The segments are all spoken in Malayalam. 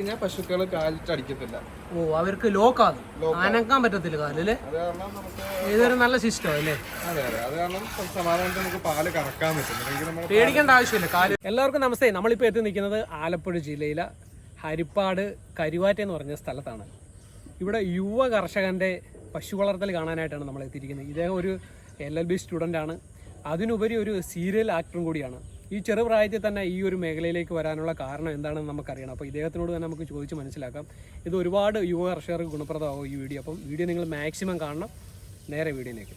കഴിഞ്ഞാൽ പശുക്കൾ കാലിട്ടടിക്കത്തില്ല. ഓ, അവർക്ക് ലോക്കാണ്, അനക്കാൻ പറ്റത്തില്ല കാലില്. അത് കാരണം നമുക്ക് ഇതൊരു നല്ല സിസ്റ്റം അല്ലേ? അതെ അതെ, അത് കാരണം സമാധാനത്തിൽ നമുക്ക് പാല് കറക്കാൻ പറ്റും. അല്ലെങ്കിൽ നമ്മൾ പേടിക്കേണ്ട ആവശ്യമില്ല കാല്. എല്ലാവർക്കും നമസ്തേ. നമ്മളിപ്പോൾ എത്തി നിൽക്കുന്നത് ആലപ്പുഴ ജില്ലയിലെ ഹരിപ്പാട് കരുവാറ്റ എന്ന് പറഞ്ഞ സ്ഥലത്താണ്. ഇവിടെ യുവ കർഷകൻ്റെ പശു വളർത്തൽ കാണാനായിട്ടാണ് നമ്മൾ എത്തിയിരിക്കുന്നത്. ഇദ്ദേഹം ഒരു LLB സ്റ്റുഡൻ്റാണ്, അതിനുപരി ഒരു സീരിയൽ ആക്ടറും കൂടിയാണ്. ഈ ചെറുപ്രായത്തിൽ തന്നെ ഈ ഒരു മേഖലയിലേക്ക് വരാനുള്ള കാരണം എന്താണെന്ന് നമുക്കറിയണം. അപ്പോൾ ഇദ്ദേഹത്തിനോട് തന്നെ നമുക്ക് ചോദിച്ച് മനസ്സിലാക്കാം. ഇത് ഒരുപാട് യുവ കർഷകർക്ക് ഗുണപ്രദമാകും ഈ വീഡിയോ. അപ്പം വീഡിയോ നിങ്ങൾ മാക്സിമം കാണണം. നേരെ വീഡിയോയിലേക്ക്.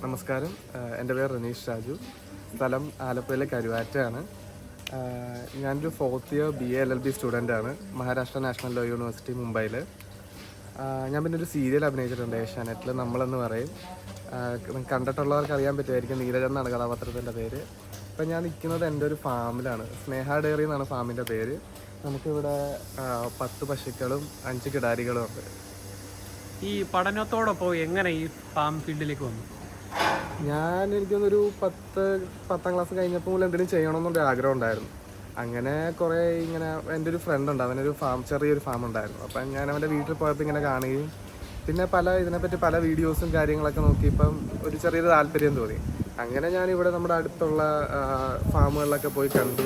നമസ്കാരം, എൻ്റെ പേര് റനീഷ് രാജു, സ്ഥലം ആലപ്പുഴയിലെ കരുവാറ്റയാണ്. ഞാനൊരു 4th ഇയർ BA LLB സ്റ്റുഡൻ്റാണ്, മഹാരാഷ്ട്ര നാഷണൽ ലോ യൂണിവേഴ്സിറ്റി മുംബൈയിൽ. ഞാൻ പിന്നെ ഒരു സീരിയൽ അഭിനയിച്ചിട്ടുണ്ട് ഏഷ്യാനെറ്റിൽ, നമ്മളെന്ന് പറയും. കണ്ടിട്ടുള്ളവർക്ക് അറിയാൻ പറ്റുമായിരിക്കും, നീരജ് എന്നാണ് കഥാപാത്രത്തിൻ്റെ പേര്. ഇപ്പം ഞാൻ നിൽക്കുന്നത് എൻ്റെ ഒരു ഫാമിലാണ്, സ്നേഹ ഡയറി എന്നാണ് ഫാമിൻ്റെ പേര്. നമുക്കിവിടെ 10 പശുക്കളും 5 കിടാരികളും ഉണ്ട്. ഈ പഠനത്തോടൊപ്പം എങ്ങനെ ഈ ഫാം ഫീൽഡിലേക്ക് വന്നു? എനിക്കൊന്നൊരു 10ാം ക്ലാസ് കഴിഞ്ഞപ്പോൾ മുതൽ എന്തെങ്കിലും ചെയ്യണമെന്നൊരു ആഗ്രഹം ഉണ്ടായിരുന്നു. അങ്ങനെ കുറേ ഇങ്ങനെ എൻ്റെ ഒരു ഫ്രണ്ട് ഉണ്ട്, അവനൊരു ചെറിയൊരു ഫാം ഉണ്ടായിരുന്നു. അപ്പം ഞാൻ അവൻ്റെ വീട്ടിൽ പോയപ്പോൾ ഇങ്ങനെ കാണുകയും പിന്നെ ഇതിനെപ്പറ്റി പല വീഡിയോസും കാര്യങ്ങളൊക്കെ നോക്കിയപ്പം ഒരു ചെറിയൊരു താല്പര്യം തോന്നി. അങ്ങനെ ഞാനിവിടെ നമ്മുടെ അടുത്തുള്ള ഫാമുകളിലൊക്കെ പോയി കണ്ടു.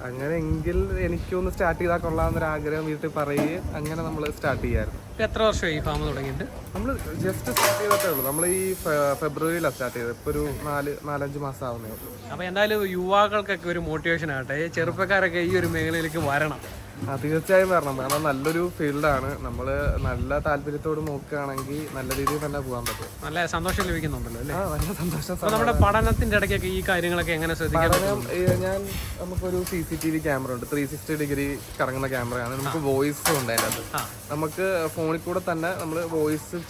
അങ്ങനെ എങ്കിൽ എനിക്കൊന്ന് സ്റ്റാർട്ട് ചെയ്താൽ കൊള്ളാമെന്നൊരു ആഗ്രഹം വീട്ടിൽ പറയുകയും അങ്ങനെ നമ്മൾ സ്റ്റാർട്ട് ചെയ്യാമായിരുന്നു. എത്ര വർഷമായി ഈ ഫാം തുടങ്ങിയിട്ട്? നമ്മൾ ജസ്റ്റ് സ്റ്റാർട്ട് ചെയ്തിട്ടേ ഉള്ളൂ. നമ്മൾ ഈ ഫെബ്രുവരിയിലാണ് സ്റ്റാർട്ട് ചെയ്തത്. ഇപ്പോൾ ഒരു 4-5 മാസം ആവുന്നേ ഉള്ളൂ. അപ്പോൾ എന്തായാലും യുവാക്കൾക്കൊക്കെ ഒരു മോട്ടിവേഷൻ ആകട്ടെ, ചെറുപ്പക്കാരൊക്കെ ഈ ഒരു മേഖലയിലേക്ക് വരണം. തീർച്ചയായും വരണം. കാരണം നല്ലൊരു ഫീൽഡാണ്. നമ്മൾ നല്ല താല്പര്യത്തോട് നോക്കുകയാണെങ്കിൽ നല്ല രീതിയിൽ തന്നെ പോകാൻ പറ്റും. നല്ല സന്തോഷം ലഭിക്കുന്നുണ്ടല്ലോ അല്ലേ? നല്ല സന്തോഷം. നമ്മുടെ പഠനത്തിന്റെ ഇടയ്ക്കൊക്കെ ഈ കാര്യങ്ങളൊക്കെ എങ്ങനെ ശ്രദ്ധിക്കാം? നമുക്കൊരു CCTV ക്യാമറ ഉണ്ട്, 360 ഡിഗ്രി കറങ്ങുന്ന ക്യാമറയാണ്. നമുക്ക് വോയിസും ഉണ്ട് അതിനകത്ത്. നമുക്ക് ഫോണിൽ കൂടെ തന്നെ നമ്മൾ വോയിസ്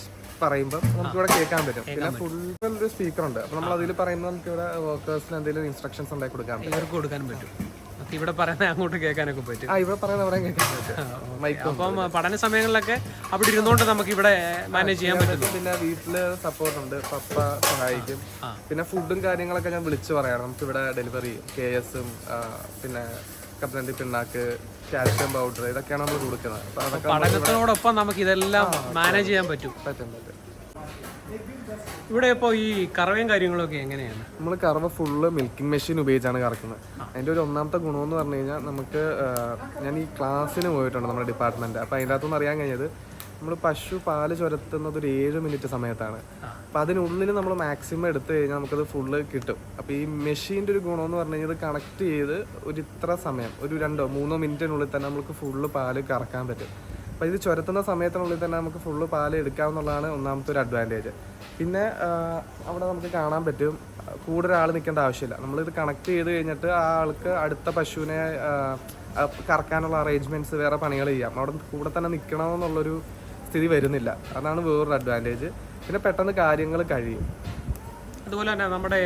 പറയുമ്പോൾ നമുക്ക് ഇവിടെ കേൾക്കാൻ പറ്റും. പിന്നെ ഫുൾ ഒരു സ്പീക്കർ ഉണ്ട്. അപ്പോൾ നമ്മൾ അതിൽ പറയുമ്പോൾ നമുക്ക് ഇവിടെ വർക്കേഴ്സിന് എന്തെങ്കിലും ഇൻസ്ട്രക്ഷൻസ് ഉണ്ടാക്കി കൊടുക്കാൻ പറ്റും. ഇവർക്ക് കൊടുക്കാൻ പറ്റും. ഇവിടെ പറയുന്നത് അങ്ങോട്ട് കേൾക്കാനൊക്കെ പറ്റും. ഇവിടെ പറയുന്നത് കേൾക്കാൻ പറ്റും. അപ്പം പഠന സമയങ്ങളിലൊക്കെ അവിടെ ഇരുന്നുകൊണ്ട് നമുക്ക് ഇവിടെ മാനേജ് ചെയ്യാൻ പറ്റും. പിന്നെ വീട്ടില് സപ്പോർട്ട് ഉണ്ട്, പപ്പ സഹായിക്കും. പിന്നെ ഫുഡും കാര്യങ്ങളൊക്കെ ഞാൻ വിളിച്ചു പറയാണ്. നമുക്ക് ഇവിടെ ഡെലിവറി KS-ഉം പിന്നെ കപ്പലണ്ടി പിണ്ണാക്ക്, കാൽഷ്യം പൗഡർ, ഇതൊക്കെയാണ് നമ്മൾ കൊടുക്കുന്നത്. പഠനത്തിനോടൊപ്പം നമുക്ക് ഇതെല്ലാം മാനേജ് ചെയ്യാൻ പറ്റും. ഇവിടെ ഇപ്പോൾ ഈ കറവയും കാര്യങ്ങളൊക്കെ എങ്ങനെയാണ്? നമ്മൾ കറവ ഫുള്ള് മിൽക്കിംഗ് മെഷീൻ ഉപയോഗിച്ചാണ് കറക്കുന്നത്. അതിൻ്റെ ഒരു ഒന്നാമത്തെ ഗുണമെന്ന് പറഞ്ഞു കഴിഞ്ഞാൽ നമുക്ക് ഞാൻ ഈ ക്ലാസ്സിന് പോയിട്ടുണ്ട് നമ്മുടെ ഡിപ്പാർട്ട്മെൻറ്റ്. അപ്പോൾ അതിൻ്റെ അകത്തുനിന്ന് അറിയാൻ കഴിഞ്ഞത് നമ്മൾ പശു പാല് ചുരത്തുന്നത് ഒരു 7 മിനിറ്റ് സമയത്താണ്. അപ്പോൾ അതിനുള്ളിൽ നമ്മൾ മാക്സിമം എടുത്തു കഴിഞ്ഞാൽ നമുക്കത് ഫുള്ള് കിട്ടും. അപ്പോൾ ഈ മെഷീൻ്റെ ഒരു ഗുണമെന്ന് പറഞ്ഞു കഴിഞ്ഞാൽ കണക്ട് ചെയ്ത് ഒരു ഇത്ര സമയം, ഒരു 2-3 മിനിറ്റിനുള്ളിൽ തന്നെ നമുക്ക് ഫുള്ള് പാല് കറക്കാൻ പറ്റും. അപ്പോൾ ഇത് ചുരത്തുന്ന സമയത്തിനുള്ളിൽ തന്നെ നമുക്ക് ഫുള്ള് പാല് എടുക്കാമെന്നുള്ളതാണ് ഒന്നാമത്തെ ഒരു അഡ്വാൻറ്റേജ്. പിന്നെ അവിടെ നമുക്ക് കാണാൻ പറ്റും, കൂടെ ഒരാൾ നിൽക്കേണ്ട ആവശ്യമില്ല. നമ്മളിത് കണക്ട് ചെയ്ത് കഴിഞ്ഞിട്ട് ആ ആൾക്ക് അടുത്ത പശുവിനെ കറക്കാനുള്ള അറേഞ്ച്മെൻറ്റ്സ്, വേറെ പണികൾ ചെയ്യാം. അവിടെ കൂടെ തന്നെ നിൽക്കണമെന്നുള്ളൊരു സ്ഥിതി വരുന്നില്ല. അതാണ് വേറൊരു അഡ്വാൻറ്റേജ്. പിന്നെ പെട്ടെന്ന് കാര്യങ്ങൾ കഴിയും. അതുപോലെ തന്നെ നമ്മുടെ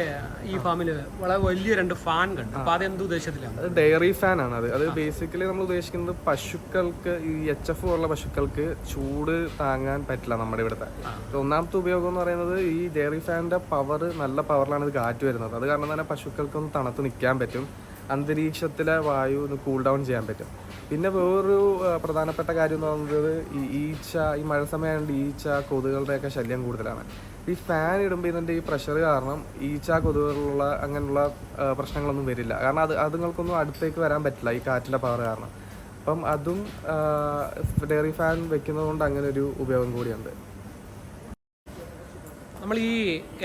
ഈ ഫാമിൽ വളരെ വലിയ 2 ഫാൻ കണ്ടു. അപ്പോൾ അതെന്ത് ഉദ്ദേശത്തിലാണ്? അത് ഡയറി ഫാനാണ്. അത് ബേസിക്കലി നമ്മൾ ഉദ്ദേശിക്കുന്നത് പശുക്കൾക്ക്, ഈ HF ഉള്ള പശുക്കൾക്ക് ചൂട് താങ്ങാൻ പറ്റില്ല നമ്മുടെ ഇവിടുത്തെ. ഒന്നാമത്തെ ഉപയോഗം എന്ന് പറയുന്നത് ഈ ഡയറി ഫാനിൻ്റെ പവർ, നല്ല പവറിലാണ് ഇത് കാറ്റ് വരുന്നത്. അത് കാരണം തന്നെ പശുക്കൾക്കൊന്ന് തണുത്ത് നിൽക്കാൻ പറ്റും, അന്തരീക്ഷത്തിലെ വായു ഒന്ന് കൂൾ ഡൗൺ ചെയ്യാൻ പറ്റും. പിന്നെ വേറൊരു പ്രധാനപ്പെട്ട കാര്യം എന്ന് പറയുന്നത് ഈ മഴ സമയമായതുകൊണ്ട് കൊതുകുകളുടെയൊക്കെ ശല്യം കൂടുതലാണ്. ഈ ഫാൻ ഇടുമ്പോൾ ഇതിൻ്റെ ഈ പ്രഷർ കാരണം കൊതുകുകളുള്ള അങ്ങനെയുള്ള പ്രശ്നങ്ങളൊന്നും വരില്ല. കാരണം അതുങ്ങൾക്കൊന്നും അടുത്തേക്ക് വരാൻ പറ്റില്ല ഈ കാറ്റിൻ്റെ പവർ കാരണം. അപ്പം അതും ഡയറി ഫാൻ വെക്കുന്നത് കൊണ്ട് അങ്ങനെ ഒരു ഉപയോഗം കൂടിയുണ്ട്. നമ്മൾ ഈ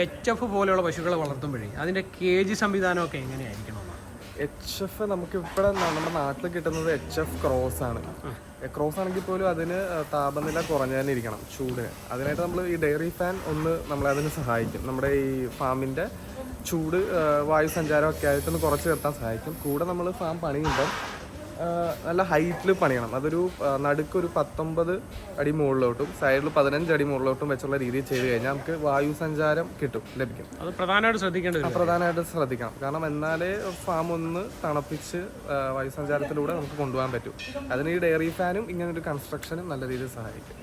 HF പോലെയുള്ള പശുക്കളെ വളർത്തുമ്പോഴേ അതിൻ്റെ കേജ് സംവിധാനമൊക്കെ എങ്ങനെയായിരിക്കണം? HF നമുക്ക് ഇവിടെ നമ്മുടെ നാട്ടിൽ കിട്ടുന്നത് HF ക്രോസ് ആണ്. ക്രോസ് ആണെങ്കിൽ പോലും അതിന് താപനില കുറഞ്ഞു തന്നെ ഇരിക്കണം, ചൂടിന്. അതിനായിട്ട് നമ്മൾ ഈ ഡയറി ഫാൻ നമ്മളതിന് സഹായിക്കും. നമ്മുടെ ഈ ഫാമിൻ്റെ ചൂട്, വായു സഞ്ചാരമൊക്കെ ആയിട്ടൊന്ന് കുറച്ച് നിർത്താൻ സഹായിക്കും. കൂടെ നമ്മൾ ഫാം പണിയുമ്പം നല്ല ഹൈറ്റിൽ പണിയണം. അതൊരു നടുക്കൊരു 19 അടി മുകളിലോട്ടും സൈഡിൽ 15 അടി മുകളിലോട്ടും വെച്ചുള്ള രീതിയിൽ ചെയ്ത് കഴിഞ്ഞാൽ നമുക്ക് വായു സഞ്ചാരം ലഭിക്കും. അത് പ്രധാനമായിട്ട് ശ്രദ്ധിക്കണം. കാരണം എന്നാലേ ഫാം ഒന്ന് തണുപ്പിച്ച് വായു സഞ്ചാരത്തിലൂടെ നമുക്ക് കൊണ്ടുപോകാൻ പറ്റും. അതിന് ഈ ഡയറി ഫാനും ഇങ്ങനൊരു കൺസ്ട്രക്ഷനും നല്ല രീതിയിൽ സഹായിക്കും.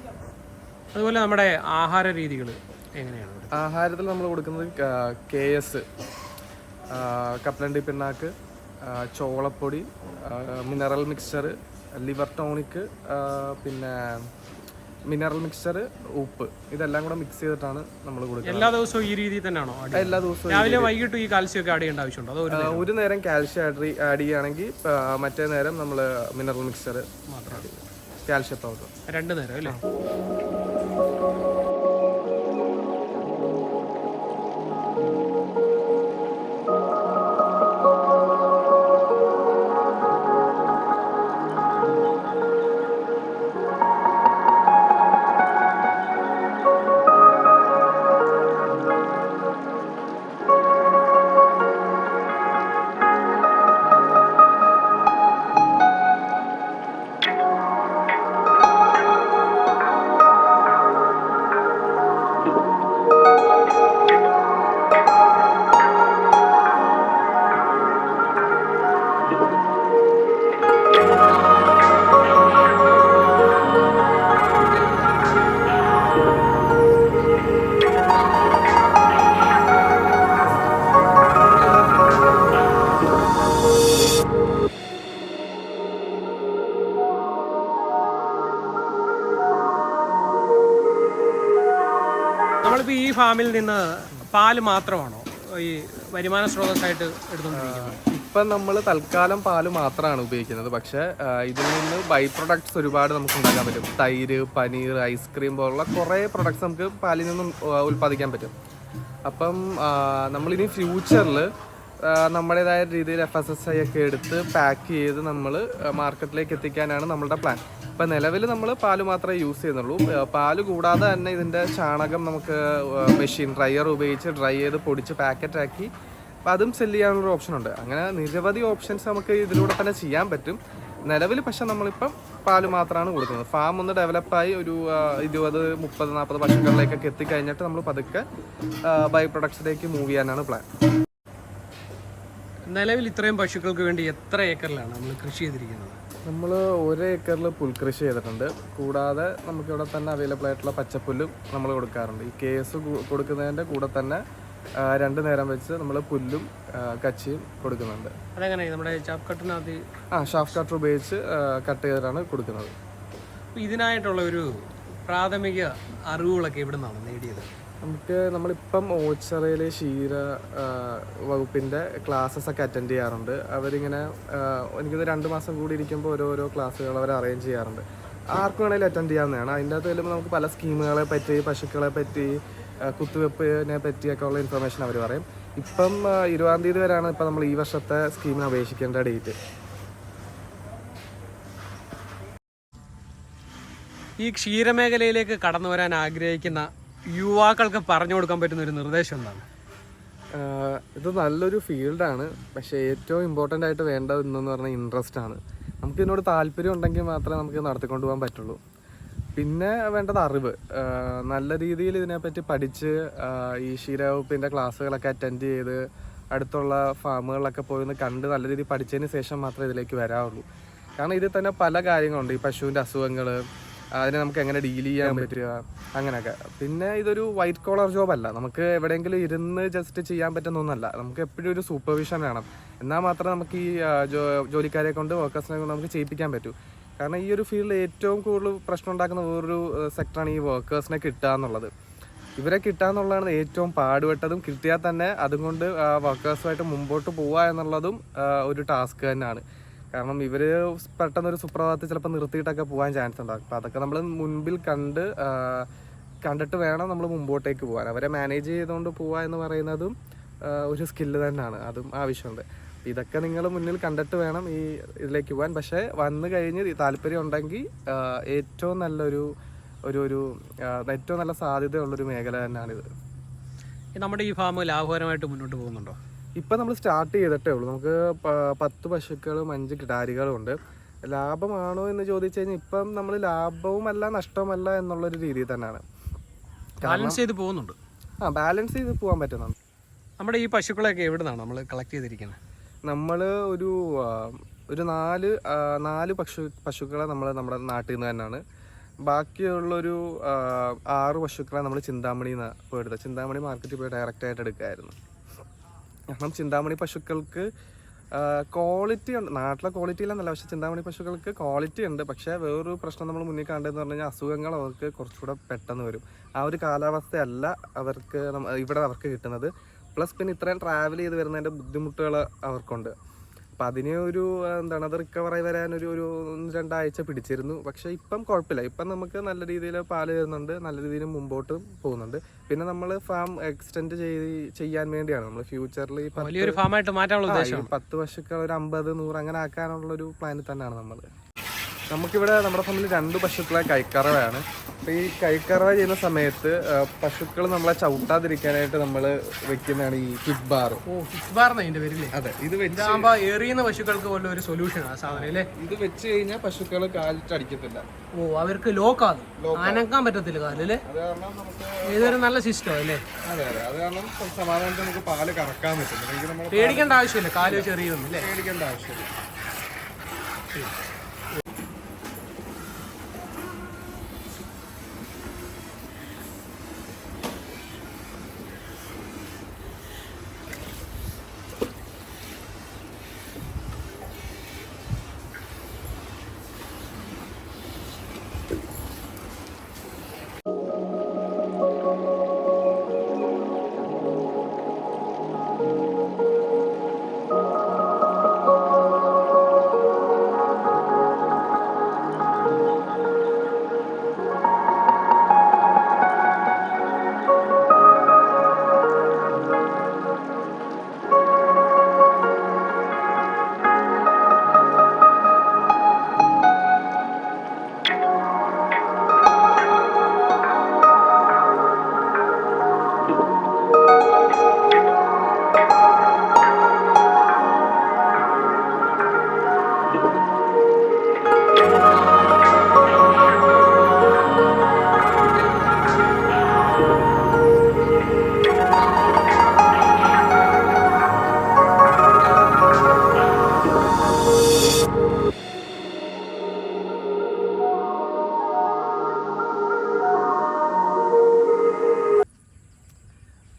അതുപോലെ നമ്മുടെ ആഹാര രീതികൾ എങ്ങനെയാണ്? ആഹാരത്തിൽ നമ്മൾ കൊടുക്കുന്നത് KS, കപ്പലണ്ടി പിണ്ണാക്ക്, ചോളപ്പൊടി, മിനറൽ മിക്സ്ചർ, ലിവർ ടോണിക്, പിന്നെ മിനറൽ മിക്സ്ചർ, ഉപ്പ്, ഇതെല്ലാം കൂടെ മിക്സ് ചെയ്തിട്ടാണ് നമ്മൾ കൊടുക്കുന്നത്. എല്ലാ ദിവസവും ഈ രീതിയിൽ തന്നെയാണോ? എല്ലാ ദിവസവും രാവിലെ വൈകിട്ട് ഈ കാൽസ്യം ഒക്കെ ആഡ് ചെയ്യേണ്ട ആവശ്യമുണ്ടോ? അതോ ഒരു നേരം കാൽഷ്യം ആഡ് ചെയ്യുകയാണെങ്കിൽ മറ്റേ നേരം നമ്മൾ മിനറൽ മിക്സ്ചർ മാത്രം, കാൽഷ്യം പൗഡർ, 2 നേരം അല്ലേ? നമ്മളിപ്പോൾ ഈ ഫാമിൽ നിന്ന് പാല് മാത്രമാണോ ഈ വരുമാന സ്രോതസ്സായിട്ട് എടുത്തുകൊണ്ടിരിക്കുന്നത്? ഇപ്പം നമ്മൾ തൽക്കാലം പാല് മാത്രമാണ് ഉപയോഗിക്കുന്നത്. പക്ഷേ ഇതിൽ നിന്ന് ബൈ പ്രൊഡക്ട്സ് ഒരുപാട് നമുക്ക് ഉണ്ടാക്കാൻ പറ്റും. തൈര്, പനീർ, ഐസ്ക്രീം പോലുള്ള കുറേ പ്രൊഡക്ട്സ് നമുക്ക് പാലിൽ നിന്നും ഉൽപ്പാദിക്കാൻ പറ്റും. അപ്പം നമ്മളിനി ഫ്യൂച്ചറിൽ നമ്മുടേതായ രീതിയിൽ FSSAI ഒക്കെ എടുത്ത് പാക്ക് ചെയ്ത് നമ്മൾ മാർക്കറ്റിലേക്ക് എത്തിക്കാനാണ് നമ്മളുടെ പ്ലാൻ. ഇപ്പം നിലവിൽ നമ്മൾ പാല് മാത്രമേ യൂസ് ചെയ്യുന്നുള്ളൂ. പാല് കൂടാതെ തന്നെ ഇതിൻ്റെ ചാണകം നമുക്ക് മെഷീൻ ഡ്രയർ ഉപയോഗിച്ച് ഡ്രൈ ചെയ്ത് പൊടിച്ച് പാക്കറ്റാക്കി അപ്പം അതും സെല് ചെയ്യാനുള്ളൊരു ഓപ്ഷനുണ്ട്. അങ്ങനെ നിരവധി ഓപ്ഷൻസ് നമുക്ക് ഇതിലൂടെ തന്നെ ചെയ്യാൻ പറ്റും. നിലവിൽ പക്ഷെ നമ്മളിപ്പം പാല് മാത്രമാണ് കൊടുക്കുന്നത്. ഫാം ഒന്ന് ഡെവലപ്പായി ഒരു 20, 30, 40 പശുക്കളിലേക്കൊക്കെ എത്തിക്കഴിഞ്ഞിട്ട് നമ്മൾ പതുക്കെ ബൈ പ്രൊഡക്ട്സിലേക്ക് മൂവ് ചെയ്യാനാണ് പ്ലാൻ. നിലവിൽ ഇത്രയും പശുക്കൾക്ക് വേണ്ടി എത്ര ഏക്കറിലാണ് നമ്മൾ കൃഷി ചെയ്തിരിക്കുന്നത്? നമ്മൾ 1 ഏക്കറിൽ പുൽകൃഷി ചെയ്തിട്ടുണ്ട്. കൂടാതെ നമുക്കിവിടെ തന്നെ അവൈലബിൾ ആയിട്ടുള്ള പച്ചപ്പുല്ലും നമ്മൾ കൊടുക്കാറുണ്ട്. ഈ കേസ് കൊടുക്കുന്നതിൻ്റെ കൂടെ തന്നെ 2 നേരം വെച്ച് നമ്മൾ പുല്ലും കച്ചിയും കൊടുക്കുന്നുണ്ട്. അതെങ്ങനെ നമ്മുടെ ചാപ്പ് കട്ടിനകത്ത്? ഷാഫ് കട്ടർ ഉപയോഗിച്ച് കട്ട് ചെയ്തിട്ടാണ് കൊടുക്കുന്നത്. ഇതിനായിട്ടുള്ള ഒരു പ്രാഥമിക അറിവുകളൊക്കെ എവിടെ നിന്നാണ് നേടിയത്? നമ്മളിപ്പം ഓച്ചിറയിൽ ക്ഷീര വകുപ്പിൻ്റെ ക്ലാസ്സസ് ഒക്കെ അറ്റൻഡ് ചെയ്യാറുണ്ട്. അവരിങ്ങനെ എനിക്കൊന്ന് 2 മാസം കൂടി ഇരിക്കുമ്പോൾ ഓരോരോ ക്ലാസ്സുകൾ അവർ അറേഞ്ച് ചെയ്യാറുണ്ട്. ആർക്ക് വേണമെങ്കിലും അറ്റൻഡ് ചെയ്യാവുന്നതാണ്. അതിൻ്റെ അകത്ത് ചെല്ലുമ്പോൾ നമുക്ക് പല സ്കീമുകളെ പറ്റി, പശുക്കളെ പറ്റി, കുത്തിവെപ്പിനെ പറ്റിയൊക്കെ ഉള്ള ഇൻഫർമേഷൻ അവർ പറയും. ഇപ്പം 20-ാം തീയതി വരെയാണ് ഇപ്പം നമ്മൾ ഈ വർഷത്തെ സ്കീമിന് അപേക്ഷിക്കേണ്ട ഡേറ്റ്. ഈ ക്ഷീരമേഖലയിലേക്ക് കടന്നു വരാൻ ആഗ്രഹിക്കുന്ന യുവാക്കൾക്ക് പറഞ്ഞു കൊടുക്കാൻ പറ്റുന്ന ഒരു നിർദ്ദേശം എന്താണ്? ഇത് നല്ലൊരു ഫീൽഡാണ്. പക്ഷേ ഏറ്റവും ഇമ്പോർട്ടൻ്റ് ആയിട്ട് വേണ്ടത് എന്തെന്ന് പറഞ്ഞാൽ ഇൻട്രസ്റ്റ് ആണ്. നമുക്ക് ഇതിനോട് താല്പര്യം ഉണ്ടെങ്കിൽ മാത്രമേ നമുക്ക് നടത്തിക്കൊണ്ടു പോകാൻ പറ്റുള്ളൂ. പിന്നെ വേണ്ടത് അറിവ്. നല്ല രീതിയിൽ ഇതിനെപ്പറ്റി പഠിച്ച് ഈ ക്ഷീരവകുപ്പിൻ്റെ ക്ലാസ്സുകളൊക്കെ അറ്റൻഡ് ചെയ്ത് അടുത്തുള്ള ഫാമുകളിലൊക്കെ പോയി ഒന്ന് കണ്ട് നല്ല രീതിയിൽ പഠിച്ചതിന് ശേഷം മാത്രമേ ഇതിലേക്ക് വരാവുള്ളൂ. കാരണം ഇതിൽ തന്നെ പല കാര്യങ്ങളുണ്ട്. ഈ പശുവിൻ്റെ അസുഖങ്ങൾ, അതിനെ നമുക്ക് എങ്ങനെ ഡീൽ ചെയ്യാൻ പറ്റുക, അങ്ങനെയൊക്കെ. പിന്നെ ഇതൊരു വൈറ്റ് കോളർ ജോബല്ല. നമുക്ക് എവിടെയെങ്കിലും ഇരുന്ന് ജസ്റ്റ് ചെയ്യാൻ പറ്റുന്ന ഒന്നല്ല. നമുക്ക് എപ്പോഴും ഒരു സൂപ്പർവിഷൻ വേണം. എന്നാൽ മാത്രമേ നമുക്ക് ഈ ജോലിക്കാരെ കൊണ്ട്, വർക്കേഴ്സിനെ കൊണ്ട് നമുക്ക് ചെയ്യിപ്പിക്കാൻ പറ്റൂ. കാരണം ഈ ഒരു ഫീൽഡിൽ ഏറ്റവും കൂടുതൽ പ്രശ്നം ഉണ്ടാക്കുന്ന വേറൊരു സെക്ടറാണ് ഈ വർക്കേഴ്സിനെ കിട്ടുക എന്നുള്ളത്. ഇവരെ കിട്ടുക എന്നുള്ളതാണ് ഏറ്റവും പാടുപെട്ടതും. കിട്ടിയാൽ തന്നെ അതുകൊണ്ട് വർക്കേഴ്സുമായിട്ട് മുമ്പോട്ട് പോവുക എന്നുള്ളതും ഒരു ടാസ്ക് തന്നെയാണ്. കാരണം ഇവർ പെട്ടെന്നൊരു സുപ്രഭാതത്തിൽ ചിലപ്പോൾ നിർത്തിയിട്ടൊക്കെ പോകാൻ ചാൻസ് ഉണ്ടാകും. അപ്പോൾ അതൊക്കെ നമ്മൾ മുൻപിൽ കണ്ടിട്ട് വേണം നമ്മൾ മുമ്പോട്ടേക്ക് പോകാൻ. അവരെ മാനേജ് ചെയ്തുകൊണ്ട് പോവുക എന്ന് പറയുന്നതും ഒരു സ്കില്ല് തന്നെയാണ്. അതും ആവശ്യമുണ്ട്. ഇതൊക്കെ നിങ്ങൾ മുന്നിൽ കണ്ടിട്ട് വേണം ഈ ഇതിലേക്ക് പോകാൻ. പക്ഷേ വന്നു കഴിഞ്ഞ് താല്പര്യം ഉണ്ടെങ്കിൽ ഏറ്റവും നല്ലൊരു ഏറ്റവും നല്ല സാധ്യതയുള്ളൊരു മേഖല തന്നെയാണിത്. നമ്മുടെ ഈ ഫാം ലാഭകരമായിട്ട് മുന്നോട്ട് പോകുന്നുണ്ടോ? ഇപ്പം നമ്മൾ സ്റ്റാർട്ട് ചെയ്തിട്ടേ ഉള്ളൂ. നമുക്ക് 10 പശുക്കളും 5 കിടാരികളും ഉണ്ട്. ലാഭമാണോ എന്ന് ചോദിച്ചു കഴിഞ്ഞാൽ ഇപ്പം നമ്മൾ ലാഭവുമല്ല നഷ്ടവുമല്ല എന്നുള്ളൊരു രീതിയിൽ തന്നെയാണ്. ബാലൻസ് ചെയ്ത് പോകുന്നുണ്ട്. ബാലൻസ് ചെയ്ത് പോകാൻ പറ്റുന്നുണ്ട്. നമ്മുടെ ഈ പശുക്കളൊക്കെ എവിടെ നിന്നാണ് നമ്മൾ കളക്ട് ചെയ്തിരിക്കുന്നത്? നമ്മൾ ഒരു 4 പശുക്കളെ നമ്മൾ നമ്മുടെ നാട്ടിൽ നിന്ന് തന്നെയാണ്. ബാക്കിയുള്ളൊരു 6 പശുക്കളെ നമ്മൾ ചിന്താമണിയിൽ നിന്ന് പോയെടുത്തത്. ചിന്താമണി മാർക്കറ്റിൽ പോയി ഡയറക്റ്റായിട്ട് എടുക്കുമായിരുന്നു. കാരണം ചിന്താമണി പശുക്കൾക്ക് ക്വാളിറ്റി ഉണ്ട്, നാട്ടിലെ ക്വാളിറ്റി ഇല്ലെന്നല്ല, പക്ഷെ ചിന്താമണി പശുക്കൾക്ക് ക്വാളിറ്റി ഉണ്ട്. പക്ഷേ വേറൊരു പ്രശ്നം നമ്മൾ മുന്നിൽ കാണേണ്ടതെന്ന് പറഞ്ഞു കഴിഞ്ഞാൽ അസുഖങ്ങൾ അവർക്ക് കുറച്ചുകൂടെ പെട്ടെന്ന് വരും. ആ ഒരു കാലാവസ്ഥയല്ല അവർക്ക് ഇവിടെ അവർക്ക് കിട്ടുന്നത്. പ്ലസ് പിന്നെ ഇത്രയും ട്രാവൽ ചെയ്ത് വരുന്നതിൻ്റെ ബുദ്ധിമുട്ടുകൾ അവർക്കുണ്ട്. അപ്പം അതിനെ അത് റിക്കവറായി വരാനൊരു 1-2 ആഴ്ച പിടിച്ചിരുന്നു. പക്ഷേ ഇപ്പം കുഴപ്പമില്ല. ഇപ്പം നമുക്ക് നല്ല രീതിയിൽ പാല് വരുന്നുണ്ട്, നല്ല രീതിയിൽ മുമ്പോട്ട് പോകുന്നുണ്ട്. പിന്നെ നമ്മൾ ഫാം എക്സ്റ്റെൻഡ് ചെയ്യാൻ വേണ്ടിയാണ് നമ്മൾ ഫ്യൂച്ചറിൽ വലിയൊരു ഫാമായിട്ട് മാറ്റാനുള്ള ഉദ്ദേശം 10 പശുക്കൾ ഒരു 50-100 അങ്ങനെ ആക്കാനുള്ളൊരു പ്ലാനിൽ തന്നെയാണ് നമ്മൾ. നമുക്കിവിടെ നമ്മുടെ ഫാമിൽ 2 പശുക്കളെ കൈക്കറവയാണ്. അപ്പോൾ ഈ കൈക്കറവ ചെയ്യുന്ന സമയത്ത് പശുക്കൾ നമ്മളെ ചവിട്ടാതിരിക്കാനായിട്ട് നമ്മൾ വെക്കുന്നതാണ് ഈ കിക്ക് ബാർ. കിക്ക് ബാർ അതിന്റെ പേരില്ലേ? അതെ, ഇത് എറിയുന്ന പശുക്കൾക്ക് പോലെ ഒരു സൊല്യൂഷൻ ആ സാധനം അല്ലേ? ഇത് വെച്ച് കഴിഞ്ഞാൽ പശുക്കൾ കാലിട്ടടിക്കത്തില്ല. അവർക്ക് ലോക്കാണ്, അനക്കാൻ പറ്റത്തില്ല കാലല്ലേ? അത് കാരണം നമുക്ക് ഇതൊരു നല്ല സിസ്റ്റം അല്ലേ? അതെ, അത് കാരണം സമാധാനത്തിൽ നമുക്ക് പാല് കറക്കാൻ പറ്റും. പേടിക്കേണ്ട ആവശ്യമില്ല, കാല് വെച്ച് എറിയുന്നില്ലേ? പേടിക്കേണ്ട ആവശ്യമില്ല.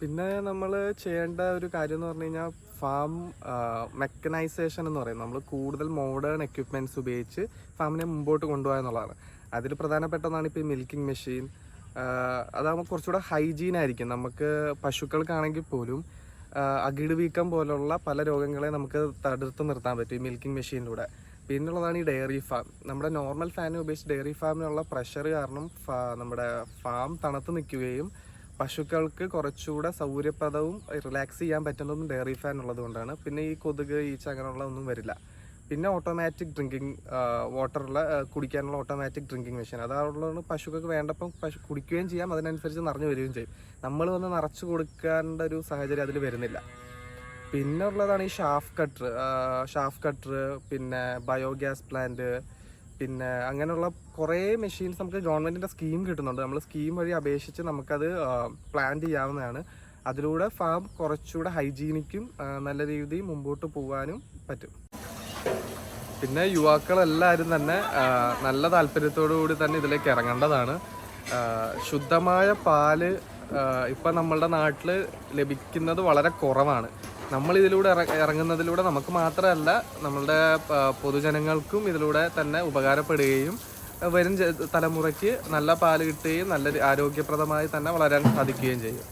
പിന്നെ നമ്മൾ ചെയ്യേണ്ട ഒരു കാര്യം എന്ന് പറഞ്ഞു കഴിഞ്ഞാൽ ഫാം മെക്കനൈസേഷൻ എന്ന് പറയും. നമ്മൾ കൂടുതൽ മോഡേൺ എക്യുപ്മെൻറ്റ്സ് ഉപയോഗിച്ച് ഫാമിനെ മുമ്പോട്ട് കൊണ്ടുപോകുക എന്നുള്ളതാണ്. അതിൽ പ്രധാനപ്പെട്ടതാണ് ഇപ്പോൾ ഈ മിൽക്കിംഗ് മെഷീൻ. അതാകുമ്പോൾ കുറച്ചുകൂടെ ഹൈജീൻ ആയിരിക്കും. നമുക്ക് പശുക്കൾക്കാണെങ്കിൽ പോലും അകിട് വീക്കം പോലുള്ള പല രോഗങ്ങളെ നമുക്ക് തടുത്ത് നിർത്താൻ പറ്റും ഈ മിൽക്കിംഗ് മെഷീനിലൂടെ. പിന്നുള്ളതാണ് ഈ ഡയറി ഫാം. നമ്മുടെ നോർമൽ ഫാനിനെ ഉപയോഗിച്ച് ഡയറി ഫാമിനുള്ള പ്രഷർ കാരണം നമ്മുടെ ഫാം തണുത്ത് നിൽക്കുകയും പശുക്കൾക്ക് കുറച്ചുകൂടെ സൗകര്യപ്രദവും റിലാക്സ് ചെയ്യാൻ പറ്റുന്നതും ഡയറി ഫാൻ ഉള്ളത് കൊണ്ടാണ്. പിന്നെ ഈ കൊതുക്, ഈച്ച അങ്ങനെയുള്ള ഒന്നും വരില്ല. പിന്നെ ഓട്ടോമാറ്റിക് ഡ്രിങ്കിങ് വാട്ടറുള്ള കുടിക്കാനുള്ള ഓട്ടോമാറ്റിക് ഡ്രിങ്കിങ് മെഷീൻ അതാണുള്ളത്. പശുക്കൾക്ക് വേണ്ടപ്പം കുടിക്കുകയും ചെയ്യാം, അതിനനുസരിച്ച് നിറഞ്ഞു വരികയും ചെയ്യും. നമ്മൾ വന്ന് നിറച്ച് കൊടുക്കേണ്ട ഒരു സാഹചര്യം അതിൽ വരുന്നില്ല. പിന്നെ ഉള്ളതാണ് ഈ ഷാഫ് കട്ടർ, പിന്നെ ബയോഗ്യാസ് പ്ലാന്റ്, പിന്നെ അങ്ങനെയുള്ള കുറേ മെഷീൻസ് നമുക്ക് ഗവൺമെൻറ്റിൻ്റെ സ്കീം കിട്ടുന്നുണ്ട്. നമ്മൾ സ്കീം വഴി അപേക്ഷിച്ച് നമുക്കത് പ്ലാൻ ചെയ്യാവുന്നതാണ്. അതിലൂടെ ഫാം കുറച്ചുകൂടെ ഹൈജീനിക്കും നല്ല രീതിയിൽ മുമ്പോട്ട് പോകാനും പറ്റും. പിന്നെ യുവാക്കളെല്ലാവരും തന്നെ നല്ല താല്പര്യത്തോടു കൂടി തന്നെ ഇതിലേക്ക് ഇറങ്ങേണ്ടതാണ്. ശുദ്ധമായ പാല് ഇപ്പം നമ്മളുടെ നാട്ടിൽ ലഭിക്കുന്നത് വളരെ കുറവാണ്. നമ്മളിതിലൂടെ ഇറങ്ങുന്നതിലൂടെ നമുക്ക് മാത്രമല്ല നമ്മളുടെ പൊതുജനങ്ങൾക്കും ഇതിലൂടെ തന്നെ ഉപകാരപ്പെടുകയും വരും തലമുറയ്ക്ക് നല്ല പാല് കിട്ടുകയും നല്ല ആരോഗ്യപ്രദമായി തന്നെ വളരാൻ സാധിക്കുകയും ചെയ്യും.